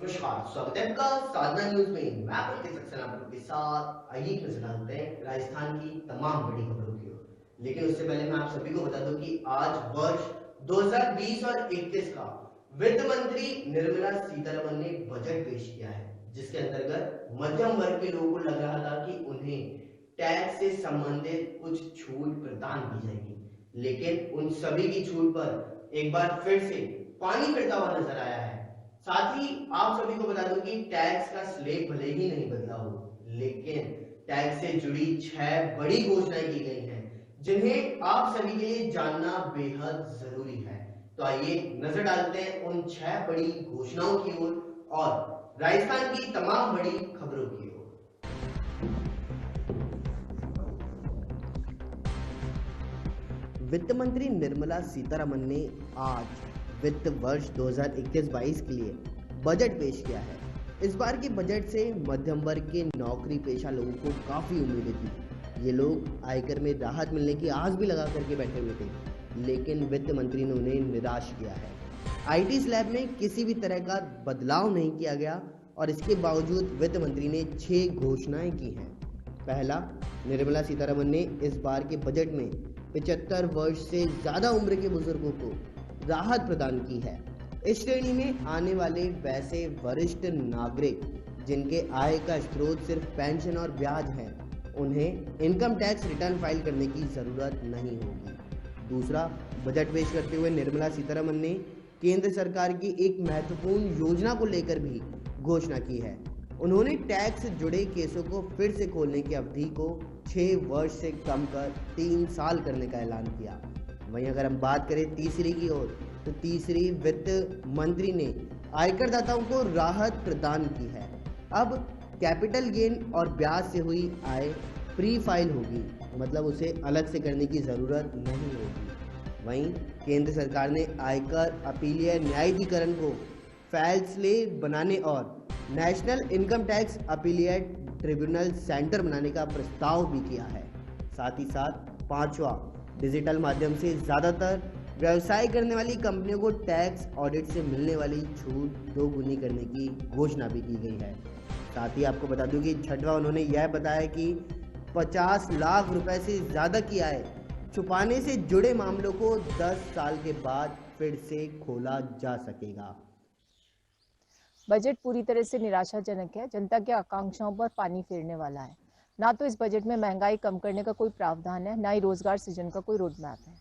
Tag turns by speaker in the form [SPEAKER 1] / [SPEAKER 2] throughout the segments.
[SPEAKER 1] नमस्कार, स्वागत है आपका साधना न्यूज में। मैं आपके सक्सेना आपके साथ आइए एक नजर डालते हैं राजस्थान की तमाम बड़ी खबरों की ओर। लेकिन उससे पहले मैं आप सभी को बता दूं कि आज वर्ष 2020 और 21 का वित्त मंत्री निर्मला सीतारमण ने बजट पेश किया है, जिसके अंतर्गत मध्यम वर्ग के लोगों को लग रहा था कि उन्हें टैक्स से संबंधित कुछ छूट प्रदान की जाएगी, लेकिन उन सभी की छूट पर एक बार फिर से पानी फिरता हुआ नजर आया है। साथ ही आप सभी को बता दूं कि टैक्स का स्लेब भले ही नहीं बदला हो, लेकिन टैक्स से जुड़ी 6 बड़ी घोषणाएं की गई हैं, जिन्हें आप सभी के लिए जानना बेहद जरूरी है। तो आइए नजर डालते हैं उन 6 बड़ी घोषणाओं की ओर और राजस्थान की तमाम बड़ी खबरों की ओर। वित्त मंत्री निर्मला सीतारमण ने आज वित्त वर्ष 2021-22 के लिए बजट पेश किया है। इस बार के बजट से मध्यम वर्ग के नौकरी पेशा लोगों को काफी उम्मीदें थी। ये लोग आयकर में राहत मिलने की आस भी लगा करके बैठे हुए थे, लेकिन वित्त मंत्री ने उन्हें निराश किया है। आईटी स्लैब में किसी भी तरह का बदलाव नहीं किया गया और इसके बावजूद वित्त मंत्री ने 6 घोषणाएं की हैं। पहला, निर्मला सीतारमण ने इस बार के बजट में 75 वर्ष से ज्यादा उम्र के बुजुर्गों को राहत प्रदान की है। इस श्रेणी में आने वाले वैसे वरिष्ठ नागरिक जिनके आय का स्रोत सिर्फ पेंशन और ब्याज है, उन्हें इनकम टैक्स रिटर्न फाइल करने की जरूरत नहीं होगी। दूसरा, बजट पेश करते हुए निर्मला सीतारमण ने केंद्र सरकार की एक महत्वपूर्ण योजना को लेकर भी घोषणा की है। उन्होंने टैक्स से जुड़े केसों को फिर से खोलने की अवधि को 6 वर्ष से कम कर 3 साल करने का ऐलान किया। वहीं अगर हम बात करें तीसरी की ओर, तो तीसरी, वित्त मंत्री ने आयकर दाताओं को राहत प्रदान की है। अब कैपिटल गेन और ब्याज से हुई आय प्री फाइल होगी, मतलब उसे अलग से करने की जरूरत नहीं होगी। वहीं केंद्र सरकार ने आयकर अपीलीय न्यायाधिकरण को फैसले बनाने और national income tax appellate tribunal centre बनाने का प्रस्ताव भी किया है। साथ ही साथ पांचवा, डिजिटल माध्यम से ज़्यादातर व्यवसाय करने वाली कंपनियों को टैक्स ऑडिट से मिलने वाली छूट 2 गुनी करने की घोषणा भी की गई है। साथ ही आपको बता दूं कि छठवां, उन्होंने यह बताया कि 50 लाख रुपए से ज़्यादा की आय छुपाने से जुड़े मामलों को 10 साल के बाद फिर से खोला जा सकेगा।
[SPEAKER 2] बजट पूरी तरह से निराशाजनक है। जनता की आकांक्षाओं पर पानी फेरने वाला है। ना तो इस बजट में महंगाई कम करने का कोई प्रावधान है, ना ही रोजगार सृजन का कोई रोड मैप है।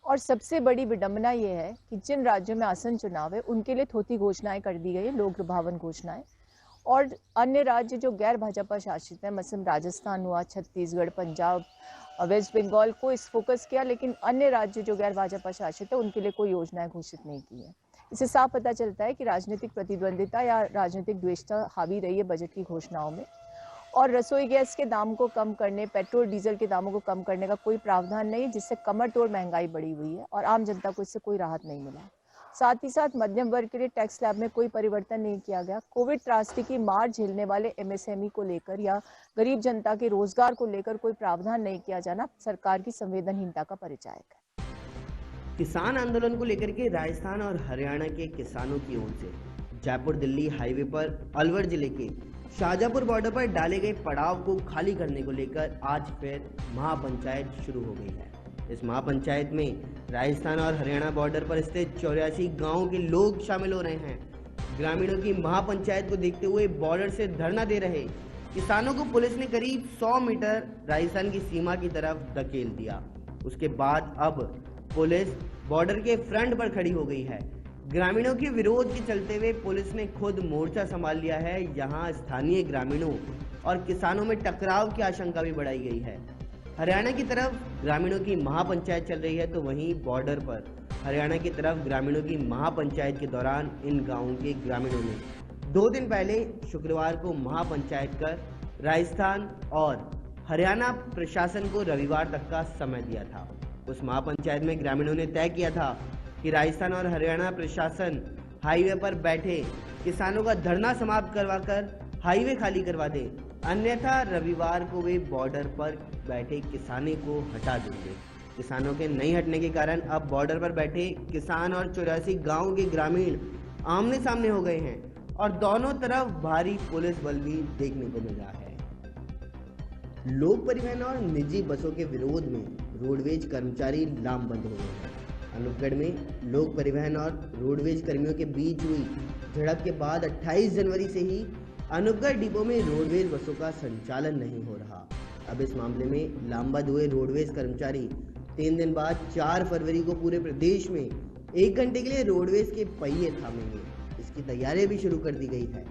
[SPEAKER 2] और सबसे बड़ी विडंबना यह है कि जिन राज्यों में आसन चुनाव है, उनके लिए थोथी घोषणाएं कर दी गई है, लोक लुभावन घोषणाएं। और अन्य राज्य जो गैर भाजपा शासित है, मसलन राजस्थान हुआ, छत्तीसगढ़, पंजाब, वेस्ट बंगाल को इस फोकस किया, लेकिन अन्य राज्य जो गैर भाजपा शासित है, उनके लिए कोई योजनाएं घोषित नहीं की है। इससे साफ पता चलता है कि राजनीतिक प्रतिद्वंदिता या राजनीतिक द्वेषता हावी रही है बजट की घोषणाओं में। और रसोई गैस के दाम को कम करने, पेट्रोल डीजल के दामों को कम करने का कोई प्रावधान नहीं, जिससे कमर तोड़ महंगाई बढ़ी हुई है और आम जनता को इससे कोई राहत नहीं मिला। साथ ही साथ मध्यम वर्ग के लिए टैक्स स्लैब में कोई परिवर्तन नहीं किया गया। कोविड त्रासदी की मार झेलने वाले एमएसएमई को लेकर या गरीब जनता के रोजगार को लेकर कोई प्रावधान नहीं किया जाना सरकार की संवेदनहीनता का परिचायक है।
[SPEAKER 1] किसान आंदोलन को लेकर के राजस्थान और हरियाणा के किसानों की ओर से जयपुर दिल्ली हाईवे पर अलवर जिले के शाहजहांपुर बॉर्डर पर डाले गए पड़ाव को खाली करने को लेकर आज फिर महापंचायत शुरू हो गई है। इस महापंचायत में राजस्थान और हरियाणा बॉर्डर पर स्थित 84 गांवों के लोग शामिल हो रहे हैं। ग्रामीणों की महापंचायत को देखते हुए बॉर्डर से धरना दे रहे किसानों को पुलिस ने करीब 100 मीटर राजस्थान की सीमा की तरफ धकेल दिया। उसके बाद अब पुलिस बॉर्डर के फ्रंट पर खड़ी हो गई है। ग्रामीणों के विरोध के चलते हुए पुलिस ने खुद मोर्चा संभाल लिया है। यहाँ स्थानीय ग्रामीणों और किसानों में टकराव की आशंका भी बढ़ाई गई है। हरियाणा की तरफ ग्रामीणों की महापंचायत चल रही है, तो वहीं बॉर्डर पर हरियाणा की तरफ ग्रामीणों की महापंचायत के दौरान इन गांवों के ग्रामीणों ने 2 दिन पहले शुक्रवार को महापंचायत कर राजस्थान और हरियाणा प्रशासन को रविवार तक का समय दिया था। उस महापंचायत में ग्रामीणों ने तय किया था कि राजस्थान और हरियाणा प्रशासन हाईवे पर बैठे किसानों का धरना समाप्त करवाकर हाईवे खाली करवा दे, अन्यथा रविवार को वे बॉर्डर पर बैठे किसानों को हटा देंगे। किसानों के नहीं हटने के कारण अब बॉर्डर पर बैठे किसान और 84 गांव के ग्रामीण आमने सामने हो गए हैं। और दोनों तरफ भारी पुलिस बल भी देखने को मिल रहा है। लोक परिवहन और निजी बसों के विरोध में रोडवेज कर्मचारी लामबंद हो गए हैं। अनूपगढ़ में लोक परिवहन और रोडवेज कर्मियों के बीच हुई झड़प के बाद 28 जनवरी से ही अनूपगढ़ डिपो में रोडवेज बसों का संचालन नहीं हो रहा। अब इस मामले में लामबंद हुए रोडवेज कर्मचारी 3 दिन बाद 4 फरवरी को पूरे प्रदेश में 1 घंटे के लिए रोडवेज के पहिए थामेंगे। इसकी तैयारियां भी शुरू कर दी गई है।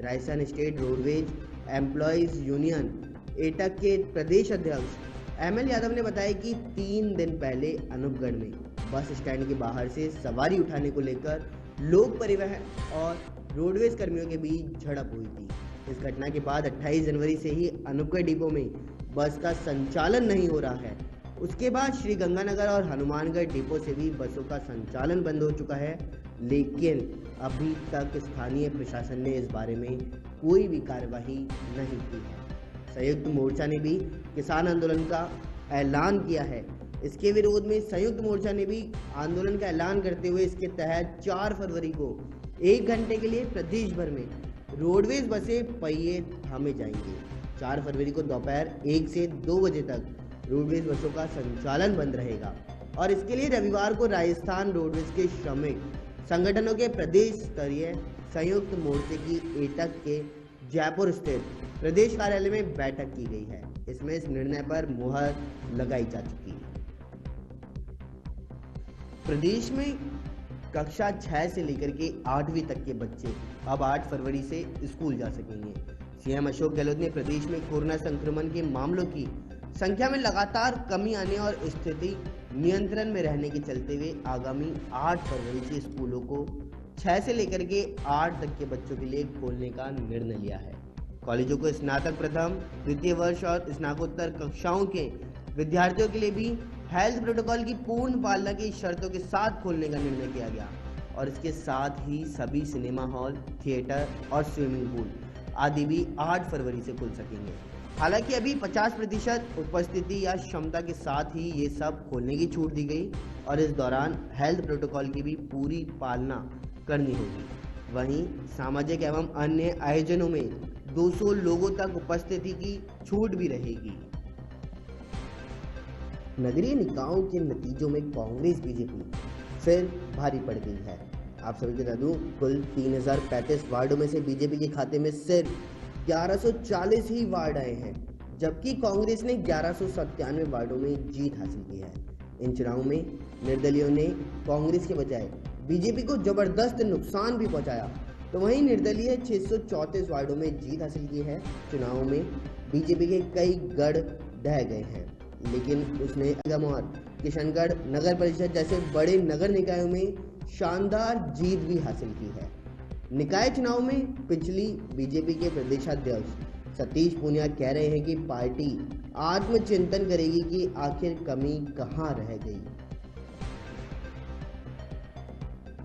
[SPEAKER 1] Rajasthan state roadways employees union AITUC के प्रदेश अध्यक्ष ML यादव ने बताया कि 3 दिन पहले अनूपगढ़ में बस स्टैंड के बाहर से सवारी उठाने को लेकर लोक परिवहन और रोडवेज कर्मियों के बीच झड़प हुई थी। इस घटना के बाद 28 जनवरी से ही अनूपगढ़ डिपो में बस का संचालन नहीं हो रहा है। उसके बाद श्री गंगानगर और हनुमानगढ़ डिपो से भी बसों का संचालन बंद हो चुका है, लेकिन अभी तक स्थानीय प्रशासन ने इस बारे में कोई भी कार्यवाही नहीं की है। संयुक्त मोर्चा ने भी किसान आंदोलन का ऐलान किया है। इसके विरोध में संयुक्त मोर्चा ने भी आंदोलन का ऐलान करते हुए इसके तहत 4 फरवरी को 1 घंटे के लिए प्रदेश भर में रोडवेज बसें पहिए थामे जाएंगी। 4 फरवरी को दोपहर 1 से 2 बजे तक रोडवेज बसों का संचालन बंद रहेगा और इसके लिए रविवार को राजस्थान रोडवेज के श्रमिक संगठनों के प्रदेश स्तरीय संयुक्त मोर्चे की एटक के जयपुर स्थित प्रदेश कार्यालय में बैठक की गई है। इसमें इस निर्णय पर मुहर लगाई जा चुकी है। प्रदेश में कक्षा 6 से लेकर के 8वीं तक के बच्चे अब 8 फरवरी से स्कूल जा सकेंगे। सीएम अशोक गहलोत ने प्रदेश में कोरोना संक्रमण के मामलों की संख्या में लगातार कमी आने और स्थिति नियंत्रण में रहने के चलते हुए आगामी 8 फरवरी से स्कूलों को 6 से लेकर के 8 तक के बच्चों के लिए खोलने का निर्णय लिया है। कॉलेजों को स्नातक प्रथम द्वितीय वर्ष और स्नातकोत्तर कक्षाओं के विद्यार्थियों के लिए भी हेल्थ प्रोटोकॉल की पूर्ण पालना की शर्तों के साथ खोलने का निर्णय किया गया और इसके साथ ही सभी सिनेमा हॉल, थिएटर और स्विमिंग पूल आदि भी 8 फरवरी से खुल सकेंगे। हालांकि अभी 50% उपस्थिति या क्षमता के साथ ही ये सब खोलने की छूट दी गई और इस दौरान हेल्थ प्रोटोकॉल की भी पूरी पालना करनी होगी। वहीं सामाजिक एवं अन्य आयोजनों में 200 लोगों तक उपस्थिति की छूट भी रहेगी। नगरीय निकायों के नतीजों में कांग्रेस बीजेपी फिर भारी पड़ गई है। आप सभी को बता दूं, कुल 3035 वार्डों में से बीजेपी के खाते में सिर्फ 1140 ही वार्ड आए हैं, जबकि कांग्रेस ने 1197 वार्डों में जीत हासिल की है। इन चुनावों में निर्दलीयों ने कांग्रेस के बजाय बीजेपी को जबरदस्त नुकसान भी पहुंचाया, तो वहीं निर्दलीय 634 वार्डों में जीत हासिल की है। चुनावों में बीजेपी के कई गढ़ ढह गए हैं, लेकिन उसने आगमौर, किशनगढ़ नगर परिषद जैसे बड़े नगर निकायों में शानदार जीत भी हासिल की है। निकाय चुनाव में पिछली बीजेपी के प्रदेशाध्यक्ष सतीश पूनिया कह रहे हैं कि पार्टी आत्मचिंतन करेगी कि आखिर कमी कहां रह गई।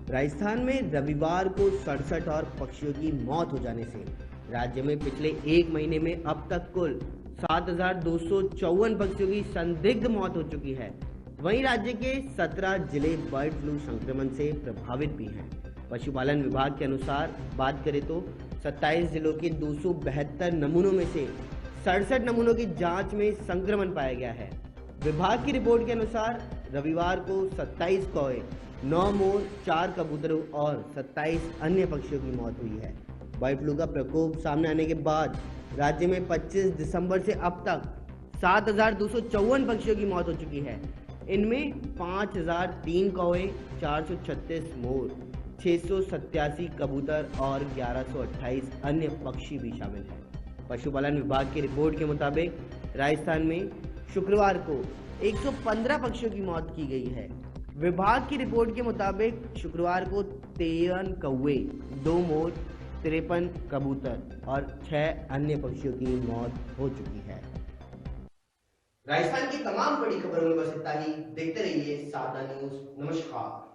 [SPEAKER 1] राजस्थान में रविवार को 67 और पक्षियों की मौत हो जाने से राज्य में पिछले 1 महीने में अब तक कुल 7254 पक्षियों की संदिग्ध मौत हो चुकी है। वहीं राज्य के 17 जिले बर्ड फ्लू संक्रमण से प्रभावित भी हैं। पशुपालन विभाग के अनुसार बात करें तो 27 जिलों के 272 नमूनों में से 67 नमूनों की जांच में संक्रमण पाया गया है। विभाग की रिपोर्ट के अनुसार रविवार को 27 कौवे, 9 मोर, 4 कबूतरों और 27 अन्य पक्षियों की मौत हुई है। बर्ड फ्लू का प्रकोप सामने आने के बाद राज्य में 25 दिसंबर से अब तक 7254 पक्षियों की मौत हो चुकी है। इनमें 5003 कौवे, 436 मोर, 687 कबूतर और 1128 अन्य पक्षी भी शामिल हैं। पशुपालन विभाग की रिपोर्ट के मुताबिक राजस्थान में शुक्रवार को 115 पक्षियों की मौत की गई है। विभाग की रिपोर्ट के मुताबिक शुक्रवार को 13 कौवे, 2 मोर, 53 कबूतर और 6 अन्य पक्षियों की मौत हो चुकी है। राजस्थान की तमाम बड़ी खबरों में बस इतना ही। देखते रहिए सादा न्यूज। नमस्कार।